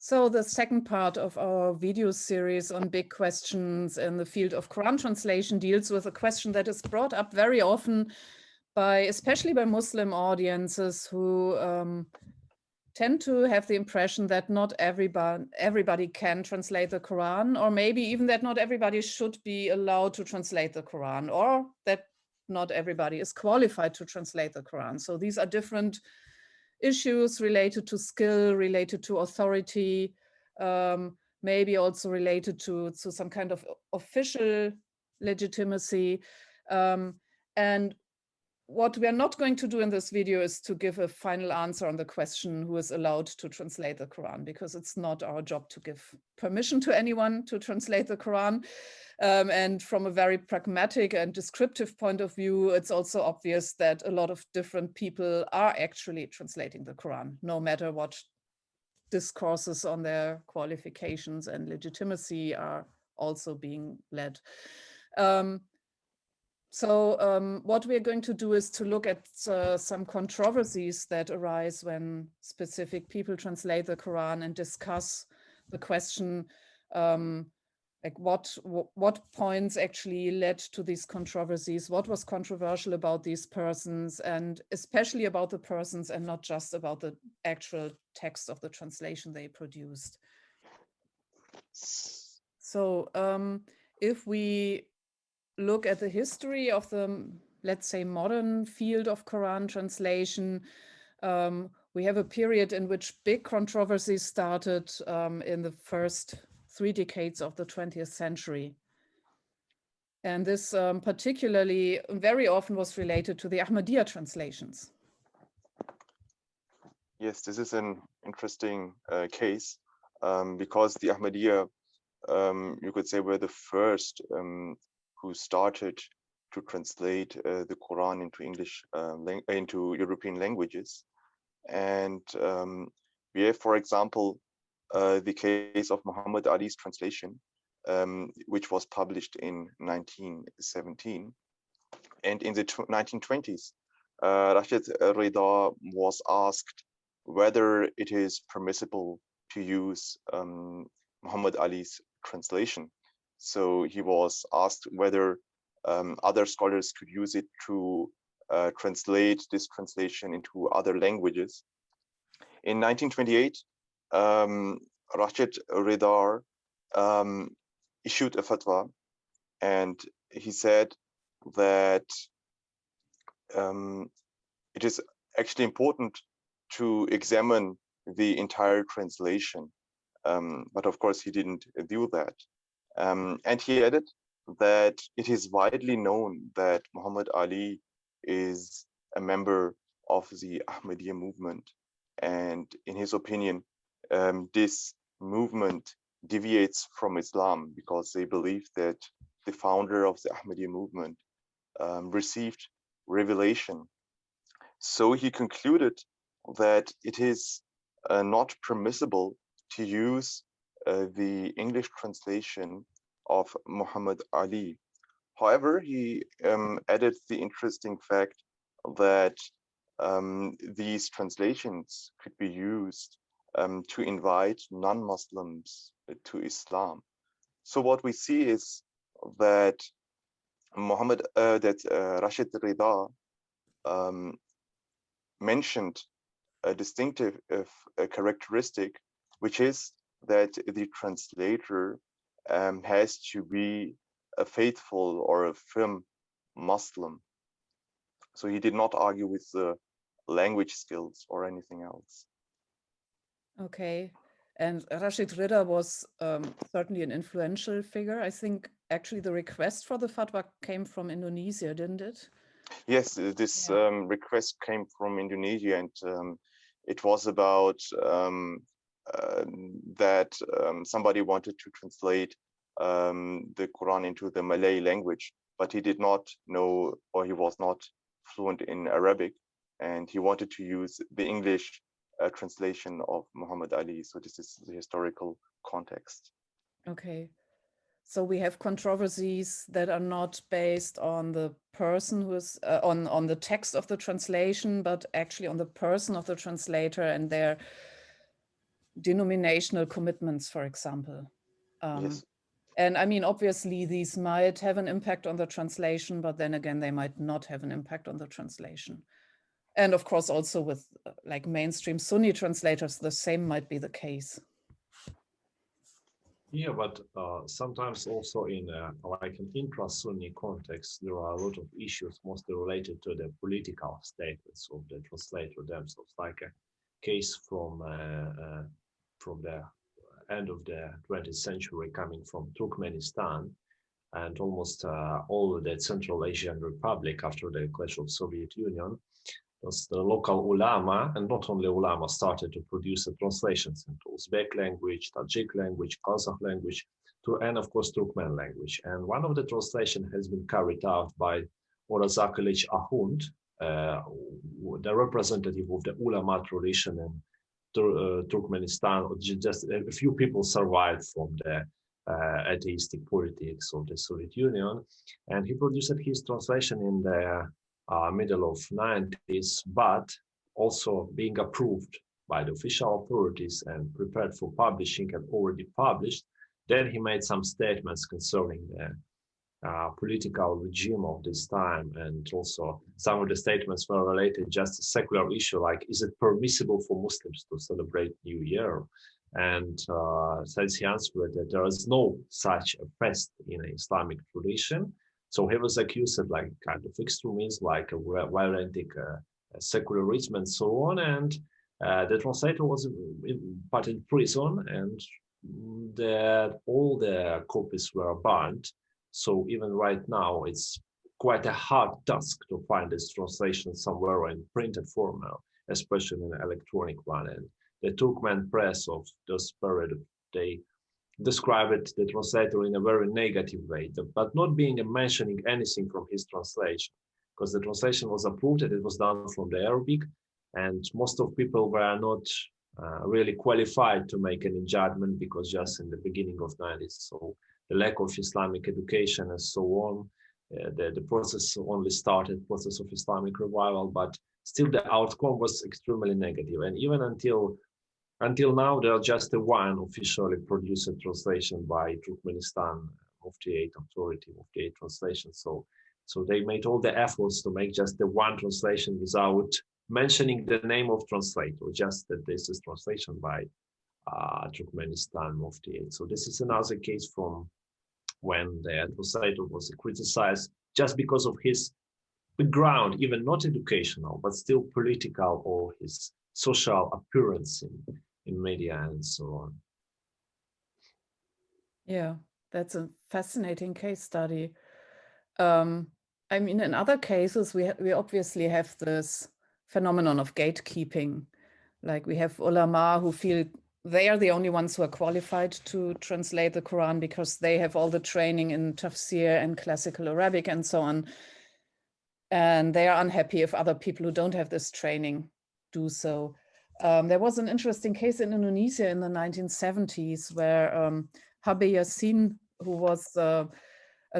So the second part of our video series on big questions in the field of Quran translation deals with a question that is brought up very often especially by Muslim audiences who tend to have the impression that not everybody can translate the Quran, or maybe even that not everybody should be allowed to translate the Quran, or that not everybody is qualified to translate the Quran. So these are different issues related to skill, related to authority, maybe also related to some kind of official legitimacy. And what we are not going to do in this video is to give a final answer on the question who is allowed to translate the Quran, because it's not our job to give permission to anyone to translate the Quran. And from a very pragmatic and descriptive point of view, it's also obvious that a lot of different people are actually translating the Quran, no matter what discourses on their qualifications and legitimacy are also being led. So what we're going to do is to look at some controversies that arise when specific people translate the Quran and discuss the question, like what points actually led to these controversies, what was controversial about these persons, and especially about the persons and not just about the actual text of the translation they produced. So if we look at the history of the, let's say, modern field of Quran translation, we have a period in which big controversies started in the first 3 decades of the 20th century. And this particularly very often was related to the Ahmadiyya translations. Yes, this is an interesting case because the Ahmadiyya, you could say, were the first who started to translate the Quran into English, into European languages. And we have, for example, the case of Muhammad Ali's translation, which was published in 1917. And in the 1920s, Rashid Rida was asked whether it is permissible to use Muhammad Ali's translation. So he was asked whether other scholars could use it to translate this translation into other languages. In 1928, Rashid Rida issued a fatwa, and he said that it is actually important to examine the entire translation. But of course, he didn't do that. And he added that it is widely known that Muhammad Ali is a member of the Ahmadiyya movement. And in his opinion, this movement deviates from Islam because they believe that the founder of the Ahmadiyya movement received revelation. So he concluded that it is not permissible to use the English translation of Muhammad Ali. However, he added the interesting fact that these translations could be used to invite non-Muslims to Islam. So what we see is that Rashid Rida mentioned a distinctive characteristic, which is that the translator has to be a faithful or a firm Muslim. So he did not argue with the language skills or anything else. Okay. And Rashid Rida was certainly an influential figure. I think actually the request for the fatwa came from Indonesia, didn't it? Yes, this request came from Indonesia, and it was about that somebody wanted to translate the Quran into the Malay language, but he did not know, or he was not fluent in Arabic, and he wanted to use the English translation of Muhammad Ali. So this is the historical context. Okay. So we have controversies that are not based on the person who is on the text of the translation, but actually on the person of the translator and their denominational commitments, for example. Yes. And I mean, obviously, these might have an impact on the translation, but then again, they might not have an impact on the translation. And of course, also with like mainstream Sunni translators, the same might be the case. Yeah, but sometimes also in like an intra-Sunni context, there are a lot of issues mostly related to the political statements of the translator themselves, like a case from the end of the 20th century coming from Turkmenistan and almost all of the Central Asian Republic after the clash of Soviet Union. The local ulama, and not only ulama, started to produce the translations into Uzbek language, Tajik language, Kazakh language, and of course Turkmen language. And one of the translation has been carried out by Orazak Ilich Ahund, the representative of the ulama tradition in Turkmenistan. Just a few people survived from the atheistic politics of the Soviet Union, and he produced his translation in the middle of 90s, but also being approved by the official authorities and prepared for publishing and already published. Then he made some statements concerning the political regime of this time, and also some of the statements were related just to secular issue, like is it permissible for Muslims to celebrate New Year? And since he answered that there is no such a fest in Islamic tradition, so he was accused of like kind of extremism, like a violent secularism and so on. And the translator was put in prison, and all the copies were banned. So even right now, it's quite a hard task to find this translation somewhere in printed form now, especially in an electronic one. And the Turkmen press of this period, they describe it, the translator, in a very negative way, but not being mentioning anything from his translation, because the translation was approved and it was done from the Arabic, and most of people were not really qualified to make any judgment, because just in the beginning of 90s, so the lack of Islamic education and so on, the process only started, process of Islamic revival, but still the outcome was extremely negative. And even until now, there are just one officially produced translation by Turkmenistan Mufti Authority, Mufti Translation. So they made all the efforts to make just the one translation without mentioning the name of translator, just that this is translation by Turkmenistan Mufti. So this is another case from when the translator was criticized just because of his background, even not educational, but still political, or his social appearance in media and so on. Yeah, that's a fascinating case study. I mean, in other cases, we obviously have this phenomenon of gatekeeping. Like we have ulama who feel they are the only ones who are qualified to translate the Quran because they have all the training in tafsir and classical Arabic and so on. And they are unhappy if other people who don't have this training do so. There was an interesting case in Indonesia in the 1970s where Habe Yassin, who was a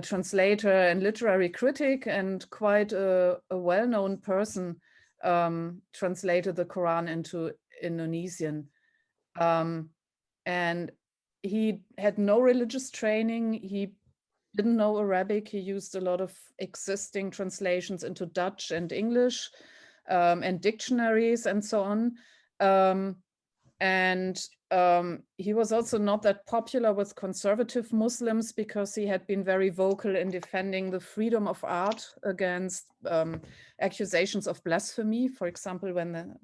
translator and literary critic and quite a well-known person, translated the Quran into Indonesian. And he had no religious training. He didn't know Arabic. He used a lot of existing translations into Dutch and English and dictionaries and so on. He was also not that popular with conservative Muslims because he had been very vocal in defending the freedom of art against accusations of blasphemy, for example,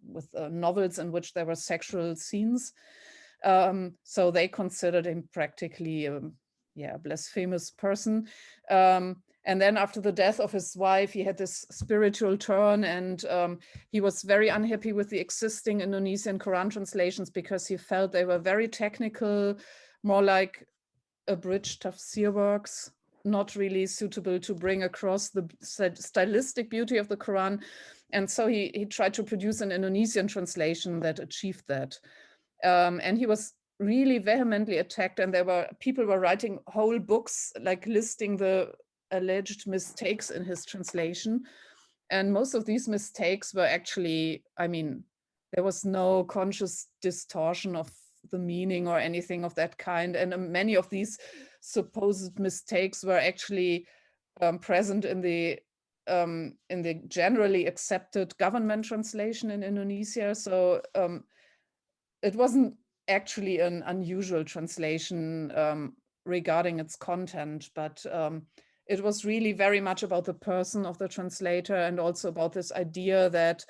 with novels in which there were sexual scenes. So they considered him practically a blasphemous person. And then after the death of his wife, he had this spiritual turn, and he was very unhappy with the existing Indonesian Quran translations because he felt they were very technical, more like abridged tafsir works, not really suitable to bring across the stylistic beauty of the Quran. And so he tried to produce an Indonesian translation that achieved that. And he was really vehemently attacked, and people were writing whole books like listing the alleged mistakes in his translation. And most of these mistakes were actually, I mean, there was no conscious distortion of the meaning or anything of that kind. And many of these supposed mistakes were actually present in the generally accepted government translation in Indonesia. So it wasn't actually an unusual translation regarding its content, but it was really very much about the person of the translator, and also about this idea that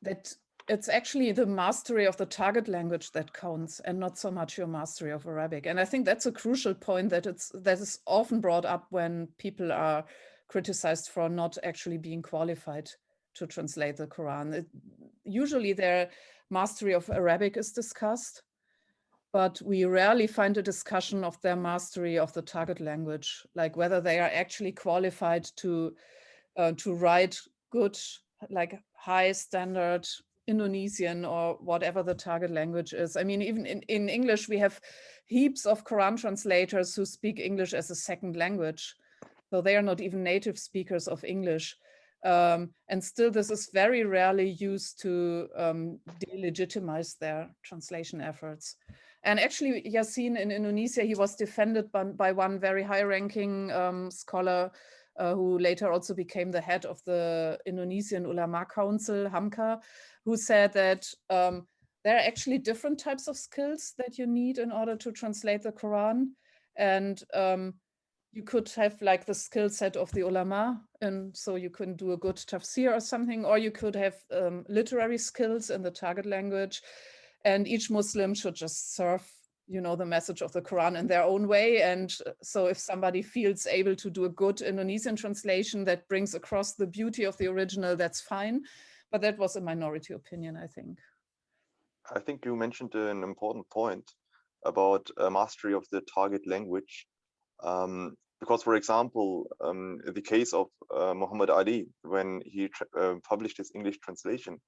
that it's actually the mastery of the target language that counts, and not so much your mastery of Arabic. And I think that's a crucial point that is often brought up when people are criticized for not actually being qualified to translate the Quran. Usually their mastery of Arabic is discussed, but we rarely find a discussion of their mastery of the target language, like whether they are actually qualified to write good, like high standard Indonesian or whatever the target language is. I mean, even in English, we have heaps of Quran translators who speak English as a second language. So they are not even native speakers of English. And still, this is very rarely used to delegitimize their translation efforts. And actually, Yasin in Indonesia, he was defended by one very high-ranking scholar who later also became the head of the Indonesian Ulama Council, HAMKA, who said that there are actually different types of skills that you need in order to translate the Quran. And you could have like the skill set of the ulama, and so you can do a good tafsir or something, or you could have literary skills in the target language, and each Muslim should just serve, you know, the message of the Quran in their own way. And so if somebody feels able to do a good Indonesian translation that brings across the beauty of the original, that's fine. But that was a minority opinion, I think. I think you mentioned an important point about mastery of the target language. Because, for example, the case of Muhammad Ali, when he published his English translation,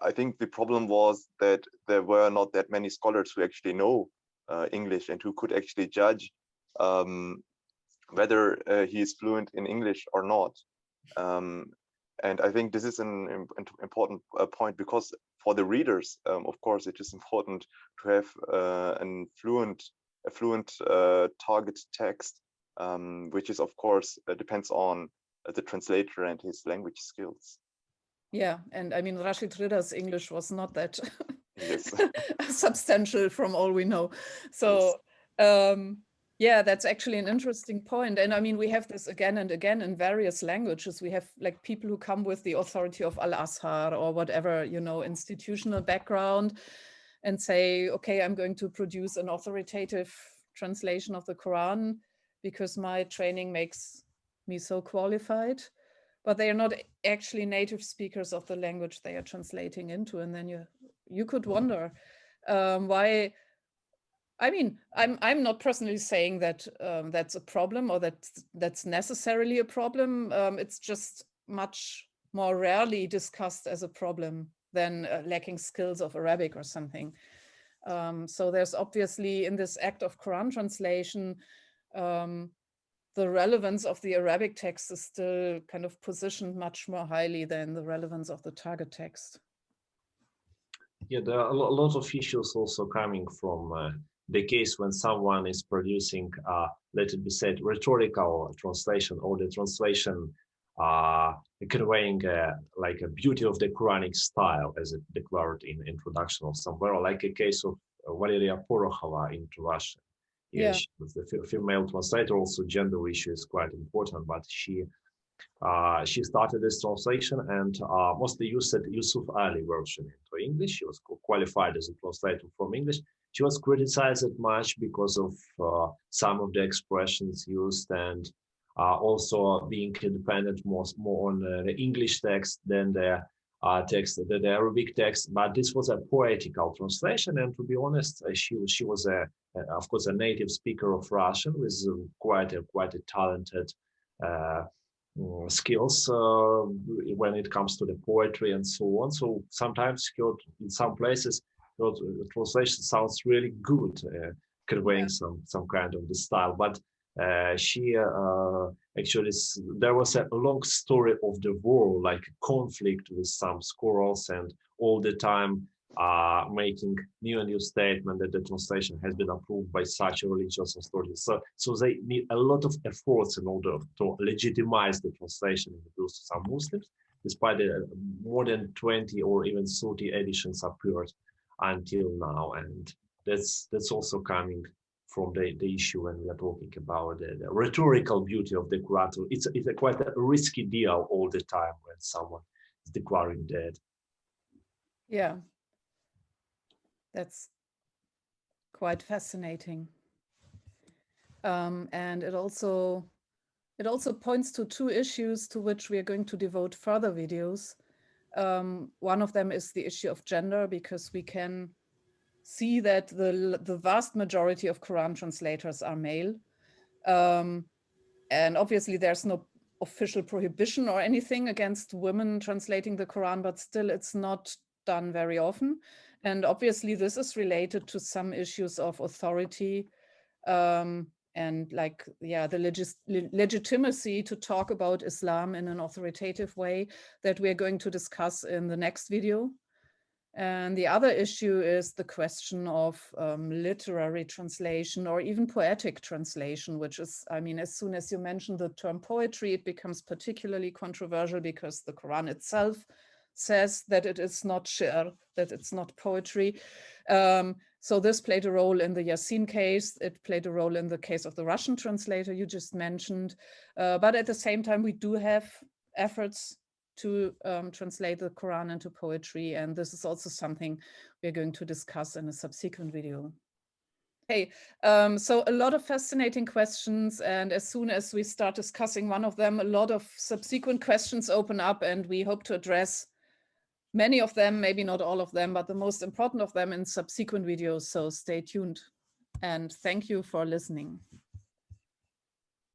I think the problem was that there were not that many scholars who actually know English and who could actually judge whether he is fluent in English or not. And I think this is an important point, because for the readers, of course, it is important to have a fluent target text, which is, of course, depends on the translator and his language skills. Yeah, and I mean, Rashid Rida's English was not that yes. substantial from all we know. So yes. Yeah, that's actually an interesting point. And I mean, we have this again and again in various languages. We have like people who come with the authority of Al-Azhar or whatever, you know, institutional background, and say, okay, I'm going to produce an authoritative translation of the Quran because my training makes me so qualified. But they are not actually native speakers of the language they are translating into. And then you could wonder why. I mean, I'm not personally saying that that's a problem or that's necessarily a problem. It's just much more rarely discussed as a problem than lacking skills of Arabic or something. So there's obviously in this act of Quran translation, the relevance of the Arabic text is still kind of positioned much more highly than the relevance of the target text. Yeah, there are a lot of issues also coming from the case when someone is producing, let it be said, rhetorical translation, or the translation conveying like a beauty of the Quranic style, as it declared in introduction of somewhere, like a case of Valeria Porokhova into Russian. Yeah, she was the female translator. Also, gender issue is quite important, but she started this translation and mostly used Yusuf Ali version into English. She was qualified as a translator from English. She was criticized much because of some of the expressions used, and also being independent more on the English text than the the Arabic text. But this was a poetical translation, and to be honest, she was of course a native speaker of Russian with quite a talented skills when it comes to the poetry and so on. So sometimes in some places the translation sounds really good, conveying some kind of the style. But She actually, there was a long story of the war, like conflict with some scholars, and all the time making new and new statement that the translation has been approved by such a religious authority. So they need a lot of efforts in order to legitimize the translation introduced to some Muslims, despite more than 20 or even 30 editions appeared until now. And that's also coming from the issue when we are talking about the rhetorical beauty of the Quran. So it's a quite a risky deal all the time when someone is declaring dead. Yeah, that's quite fascinating. And it also points to two issues to which we are going to devote further videos. One of them is the issue of gender, because we can see that the vast majority of Quran translators are male. And obviously there's no official prohibition or anything against women translating the Quran, but still it's not done very often. And obviously this is related to some issues of authority, and like, yeah, the legitimacy to talk about Islam in an authoritative way that we're going to discuss in the next video. And the other issue is the question of literary translation or even poetic translation, which is, I mean, as soon as you mention the term poetry, it becomes particularly controversial, because the Quran itself says that it is not shi'r, that it's not poetry. So this played a role in the Yasin case. It played a role in the case of the Russian translator you just mentioned. But at the same time, we do have efforts to translate the Quran into poetry. And this is also something we're going to discuss in a subsequent video. Okay, so a lot of fascinating questions. And as soon as we start discussing one of them, a lot of subsequent questions open up, and we hope to address many of them, maybe not all of them, but the most important of them in subsequent videos. So stay tuned, and thank you for listening.